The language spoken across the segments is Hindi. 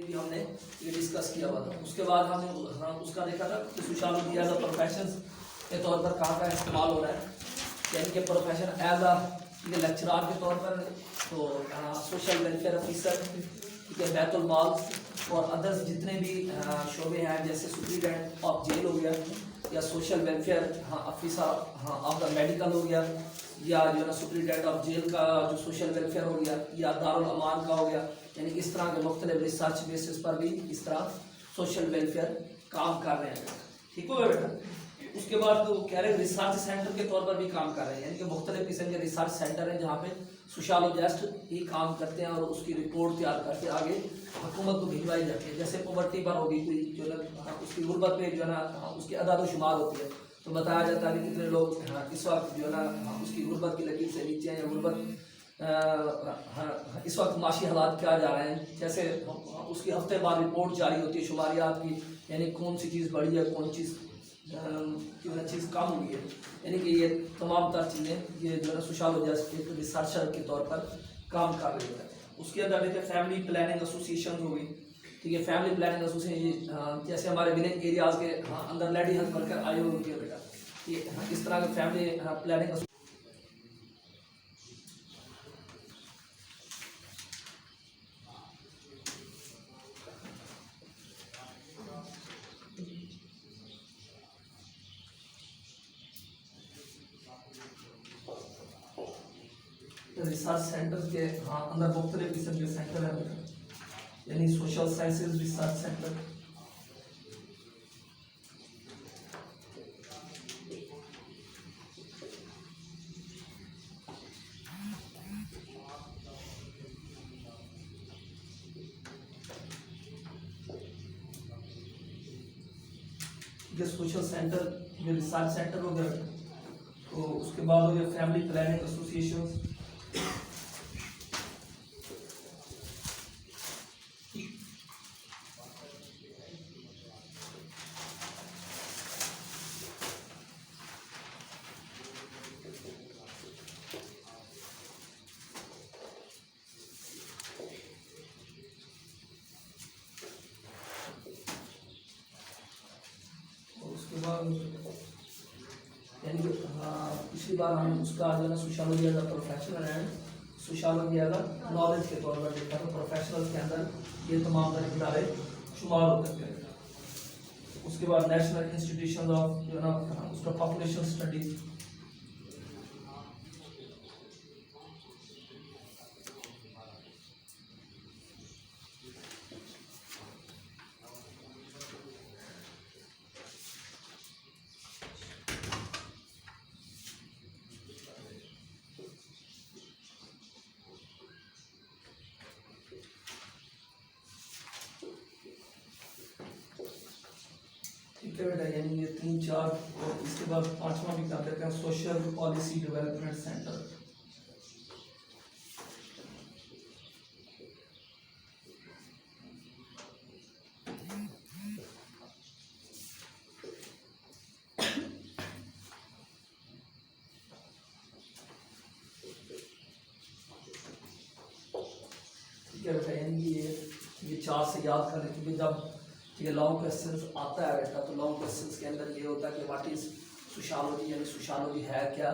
भी हमने ये डिस्कस किया हुआ था। उसके बाद हमने उसका देखा था कि सोशियोलॉजी एज अ प्रोफेशन के तौर पर कहाँ का इस्तेमाल हो रहा है, यानी कि प्रोफेशन एज अ लेक्चरार के तौर पर, तो सोशल वेलफेयर ऑफिसर, ठीक है, बैतुल माल और अदर्स जितने भी शोबे हैं, जैसे सुप्रीडेंट ऑफ जेल हो गया, या social welfare officer of the medical हो गया, या जो है ना सुप्रीडेंट ऑफ जेल का जो सोशल वेलफेयर हो गया, या दारुल अमान का हो गया, यानी इस तरह के मुख्तलिफ रिसर्च बेसिस पर भी इस तरह सोशल वेलफेयर काम कर रहे हैं। ठीक हो गया बेटा। उसके बाद वो कह रहे हैं रिसर्च सेंटर के तौर पर भी काम कर रहे हैं, यानी कि मुख्तलिफ किस्म के रिसर्च सेंटर हैं जहाँ पे सोशियोलॉजिस्ट ही काम करते हैं और उसकी रिपोर्ट तैयार करके आगे हुकूमत को भिजवाई जाती है। जैसे पॉवर्टी पर होगी कोई जो है उसकी गुर्बत पे जो है ना उसकी अदाद शुमार होती है, तो बताया जाता है कि कितने लोग इस वक्त जो है ना उसकी गुर्बत की लकीर से नीचे हैं, या गुर्बत इस वक्त माशी हालात क्या जा रहे हैं। जैसे उसकी हफ्ते बाद रिपोर्ट जारी होती है शुमारियात की, यानी कौन सी चीज़ बढ़ी है, कौन चीज़ चीज़ कम हुई है, यानी कि ये तमाम तर चीज़ें ये जो है सोशियोलॉजिस्ट एक रिसर्चर के तौर पर काम कर रही है। उसके अंदर देखिए फैमिली प्लानिंग एसोसिएशन हो गई, ठीक है, फैमिली प्लानिंग एसोसिएशन जैसे हमारे विलेज एरियाज़ के अंदर लेडी हेल्थ वर्कर आयोग होती है बेटा, ये इस तरह के फैमिली प्लानिंग रिसर्च सेंटर के अंदर मुख्तलिफ किस्म के सेंटर है बेटा, यानी सोशल साइंसेज रिसर्च सेंटर, ये सोशल सेंटर ये रिसर्च सेंटर हो गया। तो उसके बाद हो गया फैमिली प्लानिंग एसोसिएशन, यानी कि पिछली बार हम उसका जो है ना sociology as a professional and sociology as a knowledge के तौर पर देखा, तो प्रोफेशनल के अंदर ये तमाम तरह के इदारे शुमार होते हैं। उसके बाद नेशनल इंस्टीट्यूशन ऑफ जो है ना उसका पॉपुलेशन स्टडी, बेटा, यानी ये 3 4 और इसके बाद 5वां भी कर देते हैं सोशल पॉलिसी डेवलपमेंट सेंटर। ठीक है बेटा, यानी ये 4 से याद करने, क्योंकि जब ये लॉन्ग क्वेश्चंस आता है बेटा, तो लॉन्ग क्वेश्चंस के अंदर ये होता है कि व्हाट इज़ सोशियोलॉजी, यानी सोशियोलॉजी है क्या,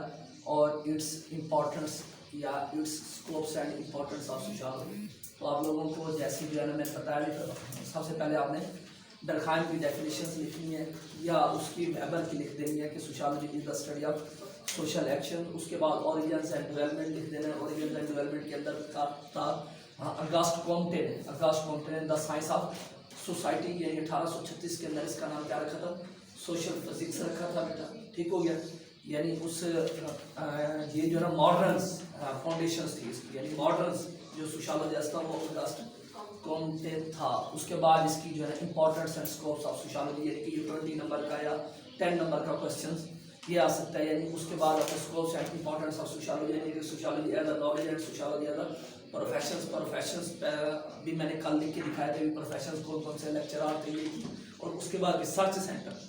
और इट्स इम्पोर्टेंस या it's scopes and importance of sociology. तो आप लोगों को जैसे जो है ना मैंने बताया, सबसे पहले आपने डरखाइम की डेफिनेशंस लिखनी है या उसकी वेबर की लिख देनी है कि sociology is the study of social action. उसके बाद ओरिजिन्स एंड डेवलपमेंट लिख देना है। ओरिजिन्स एंड डेवलपमेंट के अंदर था अगस्ट कॉम्टे ने द साइंस ऑफ सोसाइटी, यानी 1836 के अंदर इसका नाम क्या रखा था, सोशल फिजिक्स रखा था बेटा। ठीक हो गया, यानी उस ये जो है ना मॉडर्न्स फाउंडेशंस थी इसकी, यानी मॉडर्न्स जो सोशियोलॉजिस्ट था वो अगस्ट कॉम्टे था। उसके बाद इसकी जो है ना importance and scopes of sociology, यानी कि 20 नंबर का या 10 नंबर का क्वेश्चन ये आ सकता है। यानी उसके बाद आपको scopes and importance of sociology, यानी कि sociology as a knowledge and sociology as a professions भी मैंने कल लिख के दिखाए थे, प्रोफेशंस कौन कौन से लेक्चरार थे ये। और उसके बाद रिसर्च सेंटर,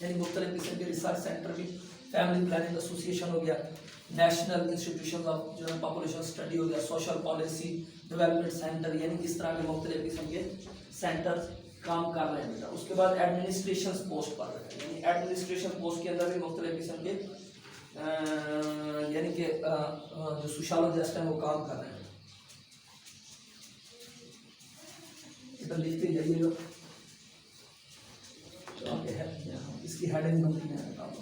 यानी मुख्तलिफ किस्म के रिसर्च सेंटर भी, फैमिली प्लानिंग एसोसिएशन हो गया, नेशनल इंस्टीट्यूशन ऑफ जो पॉपुलेशन स्टडी हो गया, सोशल पॉलिसी डेवलपमेंट सेंटर, यानी इस तरह के मुख्तलिफ किस्म के सेंटर्स काम कर रहे हैं बेटा। उसके बाद एडमिनिस्ट्रेशन पोस्ट पर बेटा, यानी एडमिनिस्ट्रेशन पोस्ट के अंदर भी मुख्तलिफ किस्म के यानी कि जो सोशियोलॉजिस्ट हैं वो काम कर रहे हैं। इधर लिखते जाइएगा, इसकी हेडिंग बनती है काम।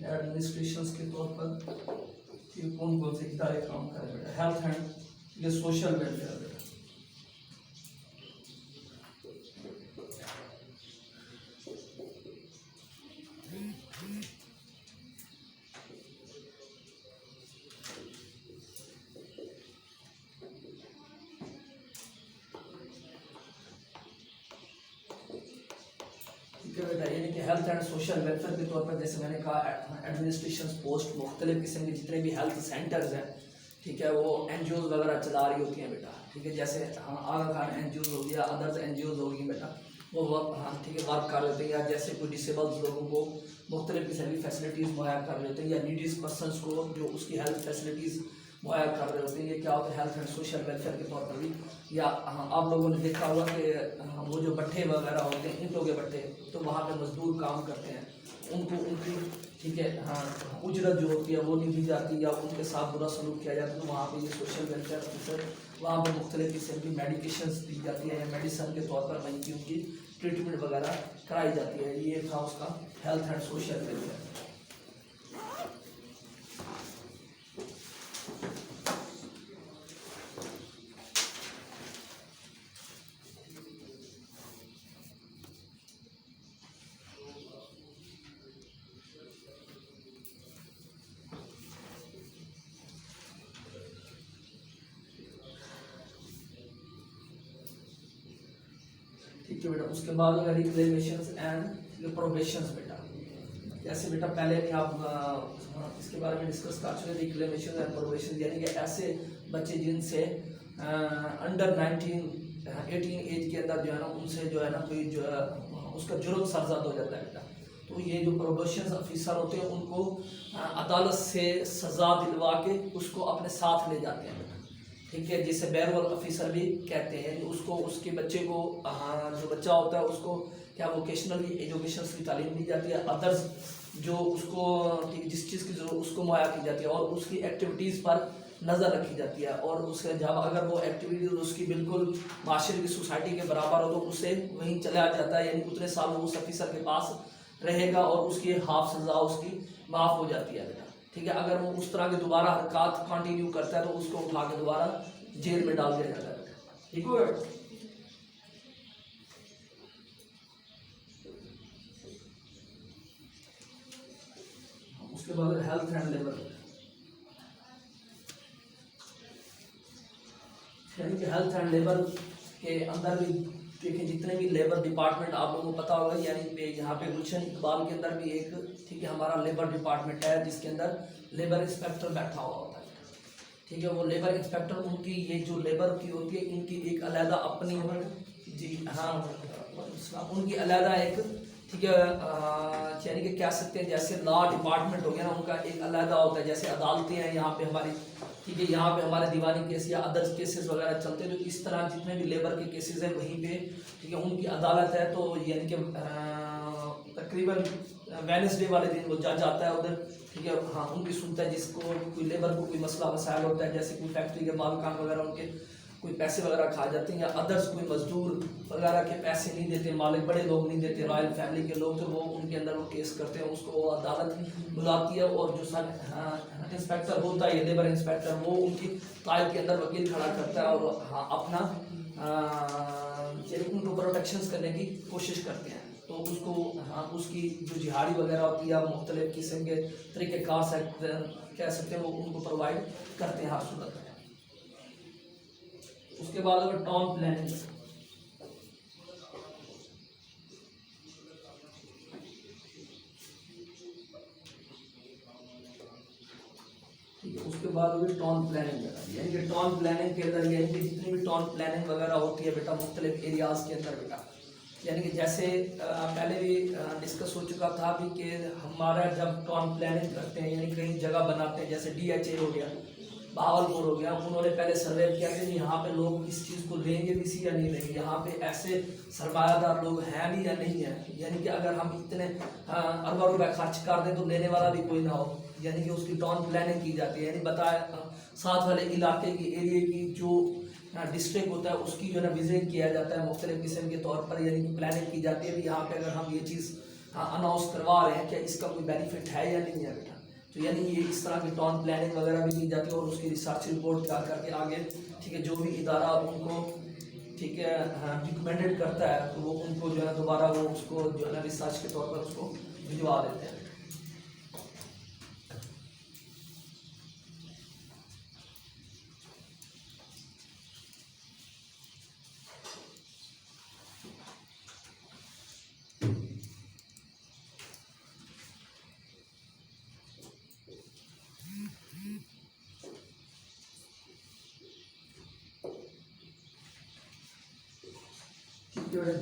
एडमिनिस्ट्रेशन के तौर पर ये कौन कौन से इदारे काम कर रहे हैं बेटा? हेल्थ एंड ये सोशल वेलफेयर बेटा, यानी कि हेल्थ एंड सोशल वेलफेयर के तौर पर जैसे मैंने कहा एडमिनिस्ट्रेशन पोस्ट मुख्तलिफ किस्म के जितने भी हेल्थ सेंटर्स हैं, ठीक है, वो NGOs वगैरह चला रही होती हैं बेटा, ठीक है, जैसे आगा खान NGOs हो गया, अदर्स NGOs होगी बेटा, वो ठीक है वर्क कर रहे होते हैं, या जैसे कोई डिसेबल्स लोगों को मुख्तलिफ किस्म की फैसिलिटीज़ मुहैया कर रहे होते हैं, या नीडीज पर्सनस को जो उसकी हेल्थ फैसिलिटीज़ मुहैया कर रहे होते हैं। ये क्या होता है हेल्थ एंड सोशल वेलफेयर के तौर पर भी। या आप लोगों ने देखा होगा कि वो जो भट्ठे वगैरह होते हैं, ईंटों के भट्ठे, तो वहाँ पे मजदूर काम करते हैं, उनको उनकी ठीक है उजरत जो होती है वो नहीं दी जाती, या उनके साथ बुरा सलूक किया जाता है, तो वहाँ पे ये सोशल वेलफेयर ऑफिसर वहाँ पर मुख्तलिफ किस्म की मेडिकेशंस दी जाती है, या मेडिसन के तौर पर वहीं की उनकी ट्रीटमेंट वगैरह कराई जाती है। ये था उसका हेल्थ एंड सोशल वेलफेयर। ठीक है बेटा, उसके बाद रिक्लेमेशंस एंड प्रोबेशंस बेटा, जैसे बेटा पहले भी आप इसके बारे में डिस्कस कर चुके, रिक्लेमेशन एंड प्रोबेशन, यानी कि ऐसे बच्चे जिनसे अंडर 18 एज के अंदर जो है ना, उनसे जो है ना कोई जो है उसका जुर्म सरजद हो जाता है बेटा, तो ये जो प्रोबेशन ऑफिसर होते हैं उनको अदालत से सज़ा दिलवा के उसको अपने साथ ले जाते हैं बेटा, ठीक है, जिसे बैरवल ऑफिसर भी कहते हैं। उसको उसके बच्चे को जो बच्चा होता है उसको क्या वोकेशनल एजुकेशन की तालीम दी जाती है, अदर्स जो उसको जिस चीज़ की जरूरत उसको मुहैया की जाती है, और उसकी एक्टिविटीज़ पर नज़र रखी जाती है, और उसके जब अगर वो एक्टिविटीज़ उसकी बिल्कुल माशरे की सोसाइटी के बराबर हो तो उसे वहीं चला जाता है, यानी उतने साल वो उस ऑफिसर के पास रहेगा और उसकी हाफ सज़ा उसकी माफ़ हो जाती है बेटा, ठीक है। अगर वो उस तरह के दोबारा हरकत कंटिन्यू करता है तो उसको उठा के दोबारा जेल में डाल दिया जाता है, ठीक है। उसके बाद हेल्थ एंड लेबर, यानी कि हेल्थ एंड लेबर के अंदर भी देखिए जितने भी लेबर डिपार्टमेंट आप लोगों को पता होगा, यानी यहाँ पे गुलशन इकबाल के अंदर भी एक ठीक है हमारा लेबर डिपार्टमेंट है, जिसके अंदर लेबर इंस्पेक्टर बैठा हुआ होता है, ठीक है। वो लेबर इंस्पेक्टर उनकी ये जो लेबर की होती है इनकी एक अलग अपनी जी हाँ उनकी अलग एक ठीक है यानी कि कह सकते हैं जैसे लॉ डिपार्टमेंट हो गया ना, उनका एक अलग होता है, जैसे अदालतें हैं यहाँ पे हमारी, ठीक है, यहाँ पे हमारे दीवानी केस या अदर्स केसेस वगैरह चलते हैं, तो इस तरह जितने भी लेबर के केसेस हैं वहीं पे ठीक है उनकी अदालत है। तो यानी कि तकरीबन वेडनेसडे वाले दिन वो जज आता है उधर, ठीक है, हाँ उनकी सुनता है, जिसको कोई लेबर को कोई मसला मसाइल होता है, जैसे कोई फैक्ट्री के मालिकान वगैरह उनके कोई पैसे वगैरह खा जाते हैं, या अदर्स कोई मजदूर वगैरह के पैसे नहीं देते, मालिक बड़े लोग नहीं देते, रॉयल फैमिली के लोग, तो वो उनके अंदर वो केस करते हैं, उसको वो अदालत बुलाती है, और जो सब इंस्पेक्टर होता है लेबर इंस्पेक्टर वो उनकी ताइब के अंदर वकील खड़ा करता है, और हाँ अपना उनको प्रोटेक्शन करने की कोशिश करते हैं। तो उसको हाँ उसकी जो जिहाड़ी वगैरह होती है मुख्तलिफ किस्म के तरीके कार से कह सकते हैं वो उनको प्रोवाइड करते हैं हर सूरत में। उसके बाद अगर टाउन प्लानिंग, ठीक है, उसके बाद होगी टाउन प्लानिंग वगैरह, यानी कि टाउन प्लानिंग के अंदर यानी कि जितनी भी टाउन प्लानिंग वगैरह होती है बेटा मुख्तलिफ एरियाज़ के अंदर बेटा, यानी कि जैसे पहले भी डिस्कस हो चुका था भी कि हमारा जब टाउन प्लानिंग करते हैं यानी कहीं जगह बनाते हैं, जैसे DHA हो गया, भावलपुर हो गया, उन्होंने पहले सर्वे किया कि यहाँ पे लोग इस चीज़ को लेंगे भी सी या नहीं लेंगे, यहाँ पे ऐसे सरमायादार लोग हैं भी या नहीं है, यानी कि अगर हम इतने अरबों रुपए खर्च कर दें तो लेने वाला भी कोई ना हो, यानी कि उसकी टाउन प्लानिंग की जाती है, यानी बताया साथ वाले इलाके की एरिए की जो डिस्ट्रिक्ट होता है उसकी जो है विजिट किया जाता है मुख्तलिफ किस्म के तौर पर, यानी कि प्लानिंग की जाती है भी यहाँ पे अगर हम ये चीज़ अनाउंस करवा रहे हैं क्या इसका कोई बेनिफिट है या नहीं है बेटा, तो यानी ये इस तरह की टाउन प्लानिंग वगैरह भी की जाती है और उसकी रिसर्च रिपोर्ट तैयार करके आगे ठीक है जो भी इदारा उनको ठीक है रिकमेंडेड करता है तो वो उनको जो है दोबारा वो उसको जो है ना रिसर्च के तौर पर उसको भिजवा देते हैं।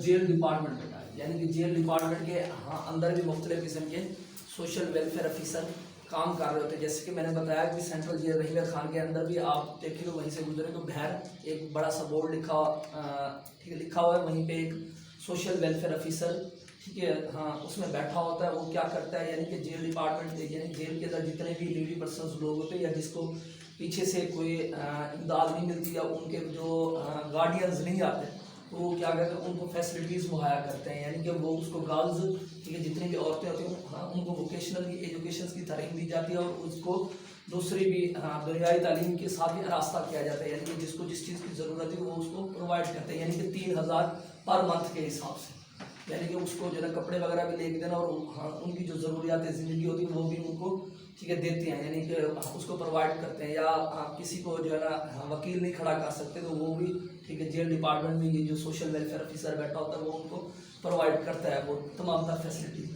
जेल डिपार्टमेंट बेटा, यानी कि जेल डिपार्टमेंट के अंदर भी मुख्तलिफ किस्म के सोशल वेलफेयर ऑफिसर काम कर रहे होते हैं, जैसे कि मैंने बताया कि सेंट्रल जेल रहीमर खान के अंदर भी आप देखिए तो वहीं से गुजरे तो बाहर एक बड़ा सा बोर्ड ठीक है लिखा हुआ है, वहीं पे एक सोशल वेलफेयर ऑफिसर ठीक है उसमें बैठा होता है, वो क्या करता है यानी कि जेल डिपार्टमेंट यानी जेल के अंदर जितने भी नीडी पर्सनस लोग होते हैं या जिसको पीछे से कोई इमदाद नहीं मिलती या उनके जो गार्डियंस नहीं आते तो वो क्या करते हैं उनको फैसिलिटीज़ मुहैया करते हैं, यानी कि वो उसको गर्ल्स ठीक है जितनी भी औरतें होती हैं उनको वोकेशनल एजुकेशन की तालीम दी जाती है और उसको दूसरी भी दुनियाई तालीम के साथ भी रास्ता किया जाता है, यानी कि जिसको जिस चीज़ की ज़रूरत है वो उसको प्रोवाइड करते हैं, यानी कि 3000 पर मंथ के हिसाब से, यानी कि उसको जो है कपड़े वगैरह भी लेके देना और उनकी जो ज़रूरियात ज़िंदगी होती है वो भी उनको ठीक है देते हैं, यानी कि उसको प्रोवाइड करते हैं, या किसी को जो है ना वकील नहीं खड़ा कर सकते तो वो भी ठीक है जेल डिपार्टमेंट में ये जो सोशल वेलफेयर ऑफिसर बैठा होता है वो उनको प्रोवाइड करता है वो तमाम तरह फैसिलिटी।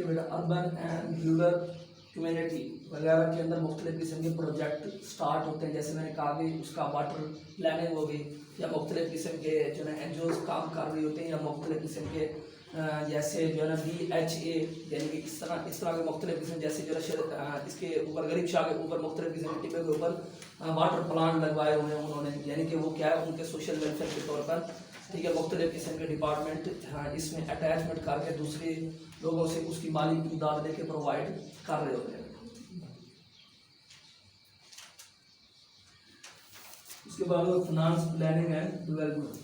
बेटा अर्बन एंड रूरल कम्युनिटी वगैरह के अंदर मुख्तलिफ किस्म के प्रोजेक्ट स्टार्ट होते हैं, जैसे मैंने कहा कि उसका वाटर प्लानिंग हो गई या मुख्तलिफ किस्म के जो है NGOs काम कर रही होते हैं या मुख्तलिफ किस्म के जैसे जो है ना DHA यानी कि इस तरह के मुख्तलिफ किस्म जैसे जो है इसके ऊपर गरीब शाह के ऊपर मुख्तलिफ किस्म के टिब्बे के ऊपर वाटर प्लांट लगवाए हुए हैं उन्होंने, यानी कि वो क्या है उनके सोशल वेलफेयर के तौर पर ठीक है मुख्तलिफ किस्म के डिपार्टमेंट इसमें अटैचमेंट करके दूसरे लोगों से उसकी माली इमदाद लेके प्रोवाइड कर रहे होते हैं। उसके बाद फाइनेंस प्लानिंग एंड डेवलपमेंट,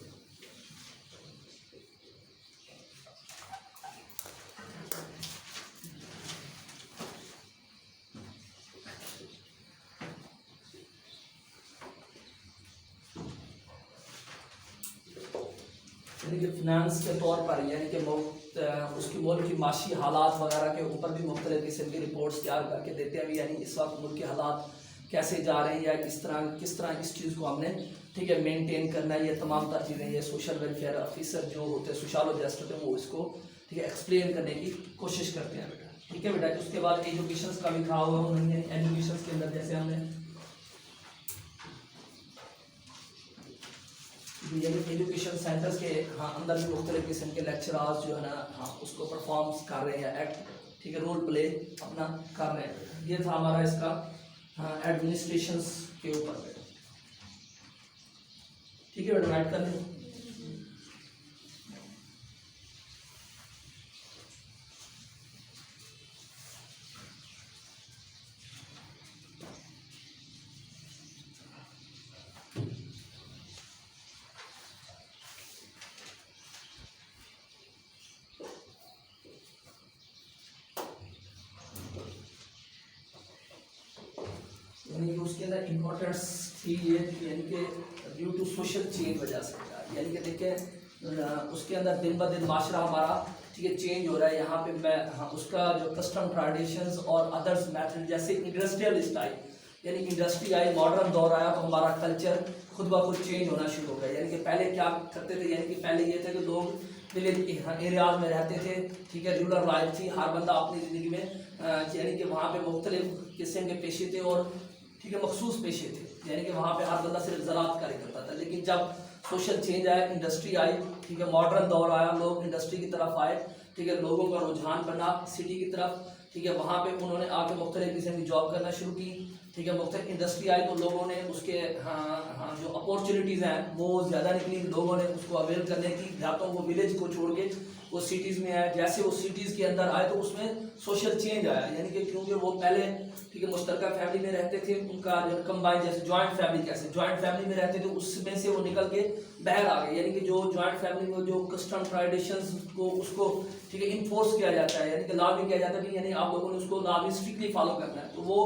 यानी कि फाइनेंस के तौर पर यानी कि उसकी मुल्क की माशी हालात वगैरह के ऊपर भी मुख्तलिफ किस्म की रिपोर्ट्स तैयार करके देते हैं, यानी इस वक्त मुल्क के हालात कैसे जा रहे हैं या किस तरह इस चीज़ को हमने ठीक है मेंटेन करना है, ये तमाम तरह चीज़ें ये सोशल वेलफेयर ऑफिसर जो होते हैं सोशलोजिस्ट होते हैं वो इसको ठीक है एक्सप्लेन करने की कोशिश करते हैं बेटा, ठीक है बेटा। उसके बाद एजुकेशन का भी कहा हुआ उन्होंने, एजुकेशन के अंदर जैसे हमने यानी एजुकेशन सेंटर्स के अंदर भी मुख्तलिफ किस्म के लेक्चरार्स जो है ना उसको परफॉर्म्स कर रहे हैं एक्ट ठीक है रोल प्ले अपना कर रहे हैं। ये था हमारा इसका एडमिनिस्ट्रेशन के ऊपर बेटा, ठीक है बेटा राइट कर लें। यानी कि उसके अंदर इम्पोर्टेंस थी ये यानी कि ड्यू टू सोशल चेंज वजह से, यानी कि देखिए उसके अंदर दिन ब दिन माशरा हमारा ठीक है चेंज हो रहा है। यहाँ पे मैं उसका जो कस्टम ट्रेडिशंस और अदर्स मेथड जैसे इंडस्ट्रियल स्टाइल यानी इंडस्ट्री आई, मॉडर्न दौर आया तो हमारा कल्चर खुद ब खुद चेंज होना शुरू हो गया। यानी कि पहले क्या करते थे, यानी कि पहले ये थे कि लोग विलेज एरियाज में रहते थे, ठीक है, रूरल लाइफ थी, हर बंदा अपनी ज़िंदगी में यानी कि वहाँ पे मुख्तलिफ किस्म के पेशे थे और ठीक है मखसूस पेशे थे, यानी कि वहाँ पे हर बंदा सिर्फ ज़राअत कार्य करता था। लेकिन जब सोशल चेंज आया, इंडस्ट्री आई, ठीक है, मॉडर्न दौर आया, लोग इंडस्ट्री की तरफ आए, ठीक है, लोगों का रुझान बना सिटी की तरफ, ठीक है, वहाँ पे उन्होंने आके मुख्तलिफ किस्म की जॉब करना शुरू की, ठीक है, मुख्तलिफ इंडस्ट्री आई तो लोगों ने उसके जो अपॉर्चुनिटीज़ हैं वो ज़्यादा निकली, लोगों ने उसको अवेल करने की, या तो वो विलेज को छोड़ के वो सिटीज़ में आए। जैसे वो सिटीज़ के अंदर आए तो उसमें सोशल चेंज आया, यानी कि क्योंकि वो पहले ठीक है मुश्तरका फैमिली में रहते थे, उनका जो कंबाइन जैसे जॉइंट फैमिली, कैसे जॉइंट फैमिली में रहते थे उसमें से वो निकल के बाहर आ गए। यानी कि जो जॉइंट फैमिली में जो कस्टम ट्रेडिशंस को उसको ठीक है इन्फोर्स किया जाता है, यानी कि लॉ भी किया जाता है, यानी आप लोगों ने उसको लॉ भी स्ट्रिक्टली फॉलो करना है। तो वो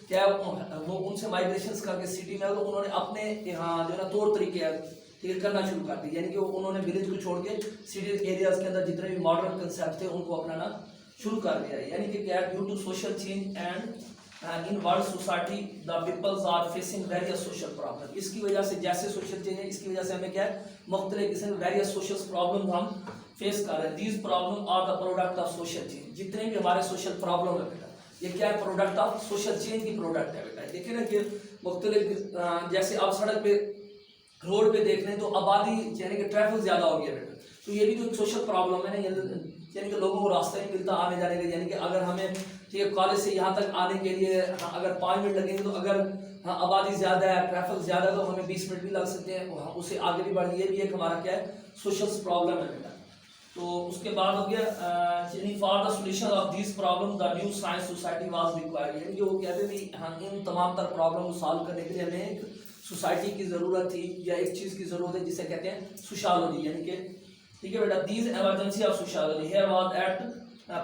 क्या वो उनसे माइग्रेशंस करके सिटी में तो उन्होंने अपने यहाँ जो है ना तौर तरीके ठीक है करना शुरू कर दी, यानी कि उन्होंने विलेज को छोड़ के सिटी एरियाज के अंदर जितने भी मॉडर्न कंसेप्ट थे उनको अपनाना शुरू कर दिया है। यानी कि क्या due to social change and in world society the peoples are facing various social problem. इसकी वजह से जैसे सोशल चेंज है इसकी वजह से हमें क्या है मुख्तलिफ किस्म वेरियस सोशल प्रॉब्लम हम फेस कर रहे हैं। These problem are the product of social change. जितने भी हमारे सोशल प्रॉब्लम है बेटा ये क्या है, प्रोडक्ट ऑफ सोशल चेंज की प्रोडक्ट है बेटा। देखिए ना कि मुख्तलिफ जैसे आप सड़क पे रोड पे देख रहे हैं तो आबादी यानी कि ट्रैफिक ज़्यादा हो गया बेटा, तो ये भी तो एक सोशल प्रॉब्लम है ना, यानी कि लोगों को रास्ता नहीं मिलता आने जाने का। यानी कि अगर हमें ठीक है कॉलेज से यहाँ तक आने के लिए अगर 5 मिनट लगेंगे तो अगर आबादी ज़्यादा है, ट्रैफिक ज़्यादा, तो हमें 20 मिनट भी लग सकते हैं, उससे आगे भी बढ़। ये भी एक हमारा क्या है सोशल प्रॉब्लम है बेटा। तो उसके बाद हो गया for the solution of this problem the new science society was required. यानी कि वो कहते थे हाँ इन तमाम तर प्रॉब्लम को सॉल्व करने के लिए हमें एक सोसाइटी की ज़रूरत थी या एक चीज़ की ज़रूरत है जिसे कहते हैं सोशियोलॉजी। यानी कि ठीक है बेटा, these emergency of sociology here was at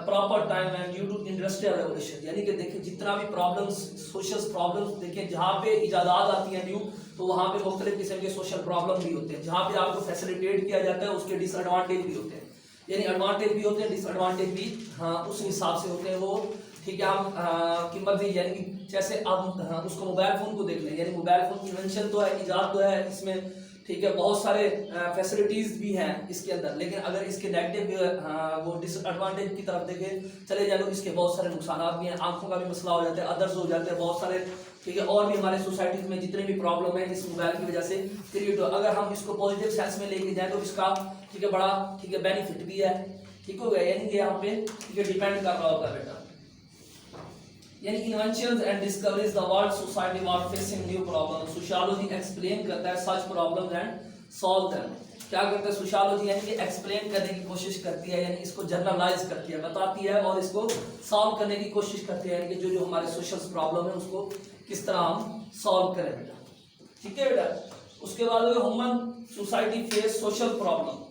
proper time and due to industrial revolution. यानी कि देखिए जितना भी प्रॉब्लम्स सोशल प्रॉब्लम्स देखिए जहाँ पे इजादात आती हैं न्यू तो वहाँ पे मुख्तलिफ किस्म के सोशल प्रॉब्लम भी होते हैं। जहाँ पे आपको फैसिलिटेट किया जाता है उसके डिसएडवांटेज भी होते हैं, यानी एडवांटेज भी होते हैं, डिसएडवांटेज भी उस हिसाब से होते हैं वो। ठीक है, हम कीमत दी यानी कि जैसे आप उसको मोबाइल फ़ोन को देख लें, यानी मोबाइल फ़ोन इन्वेंशन तो है, ईजाद तो है इसमें, ठीक है, बहुत सारे फैसिलिटीज़ भी हैं इसके अंदर, लेकिन अगर इसके नेगेटिव वो डिसएडवांटेज की तरफ देखें चले जाए तो इसके बहुत सारे नुकसान भी हैं, आंखों का भी मसला हो जाता है, अदर्स हो जाते हैं बहुत सारे, ठीक है, और भी हमारे सोसाइटीज़ में जितने भी प्रॉब्लम है इस मोबाइल की वजह से क्रिएट हो। अगर हम इसको पॉजिटिव सेंस में लेके जाएँ तो इसका ठीक है बड़ा ठीक है बेनिफिट भी है, ठीक हो गया, यानी कि यहाँ पे ठीक है डिपेंड कर रहा होता है बेटा। यानी inventions and discoveries the world society was facing new problem. Sociology explain करता है सच प्रॉब्लम्स एंड सॉल्व देम। क्या करता है सोशियोलॉजी, यानी कि एक्सप्लेन करने की कोशिश करती है, यानी इसको जनरलाइज करती है, बताती है और इसको सॉल्व करने की कोशिश करती है, यानी कि जो हमारे सोशल प्रॉब्लम है उसको किस तरह हम सॉल्व करें बेटा। ठीक है बेटा, उसके बाद human society face social problem.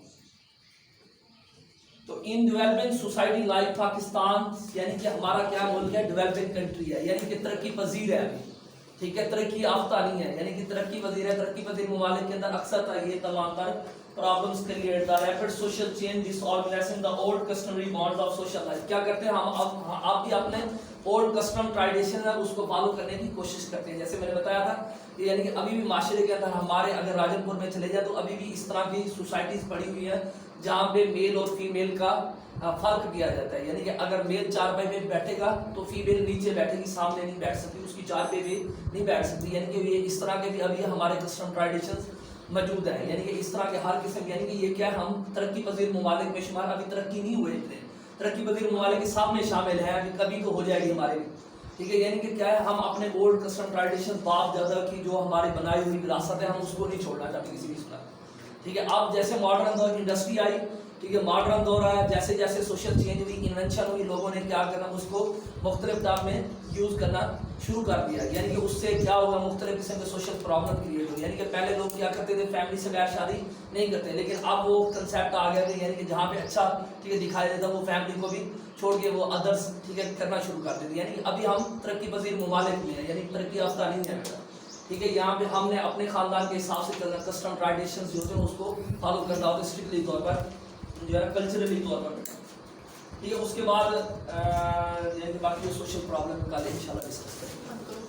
तो in developing society like Pakistan, यानी कि हमारा क्या मुल्क है, डेवलपिंग कंट्री है, यानी कि तरक्की पजीर है अभी, ठीक है, तरक्की याफ्ता नहीं है, यानी कि तरक्की पजीर है। तरक्की पजीर ममालिक के अंदर अक्सर ये तमाम तर problems create the rapid social change disorganizing the old customary bonds of social life. क्या करते हैं हम आप भी अपने ओल्ड कस्टम ट्रेडिशन है उसको फॉलो करने की कोशिश करते हैं। जैसे मैंने बताया था कि यानी कि अभी भी माशरे के अंदर हमारे अगर राजनपुर में चले जाए तो अभी भी इस तरह की सोसाइटीज़ पड़ी हुई है जहाँ पे मेल और फीमेल का फर्क किया जाता है, यानी कि अगर मेल चारपाई पे बैठेगा तो फीमेल नीचे बैठेगी, सामने नहीं बैठ सकती, उसकी चारपाई पे नहीं बैठ सकती, यानी कि ये इस तरह के भी अभी हमारे कस्टम ट्रेडिशंस मौजूद है। यानी कि इस तरह के हर किस्म, यानी कि ये क्या हम तरक्की पजीर ममालिक में शुमार, अभी तरक्की नहीं हुए इतने, तरक्की पजीर ममालिक के सामने शामिल है, अभी कभी तो हो जाएगी हमारे भी, ठीक है। यानी कि क्या है हम अपने ओल्ड कस्टम ट्रेडिशन बाप दादा की जो हमारी बनाई हुई विरासत है हम उसको नहीं छोड़ना चाहते किसी भी तरह, ठीक है। अब जैसे मॉडर्न दौर इंडस्ट्री आई, ठीक है, मॉडर्न दौर आया, जैसे जैसे सोशल चेंज हुई, इन्वेंशन हुई, लोगों ने क्या करना उसको मुख्तलिफ दाम में यूज़ करना शुरू कर दिया, यानी कि उससे क्या होगा मुख्तलिफ किस्म के सोशल प्रॉब्लम क्रिएट हुई। यानी कि पहले लोग क्या करते थे फैमिली से बैठ शादी नहीं करते, लेकिन अब वो कंसेप्ट आ गया कि यानी कि जहाँ पे अच्छा ठीक है दिखाई देता वो फैमिली को भी छोड़ के वो अदर्स ठीक है करना शुरू कर देते, यानी कि अभी हम तरक्की पजीर ममालिक में है, यानी तरक्की याफ्ता नहीं है बेटा। ठीक है। यहाँ पे हमने अपने खानदान के हिसाब से चलना, कस्टम ट्रेडिशंस जो होते हैं उसको फॉलो करना होता है स्ट्रिक्टली तौर पर, जो है कल्चरली तौर पर, ठीक है। उसके बाद बाकी जो सोशल प्रॉब्लम कल इंशाल्लाह डिस्कस करेंगे।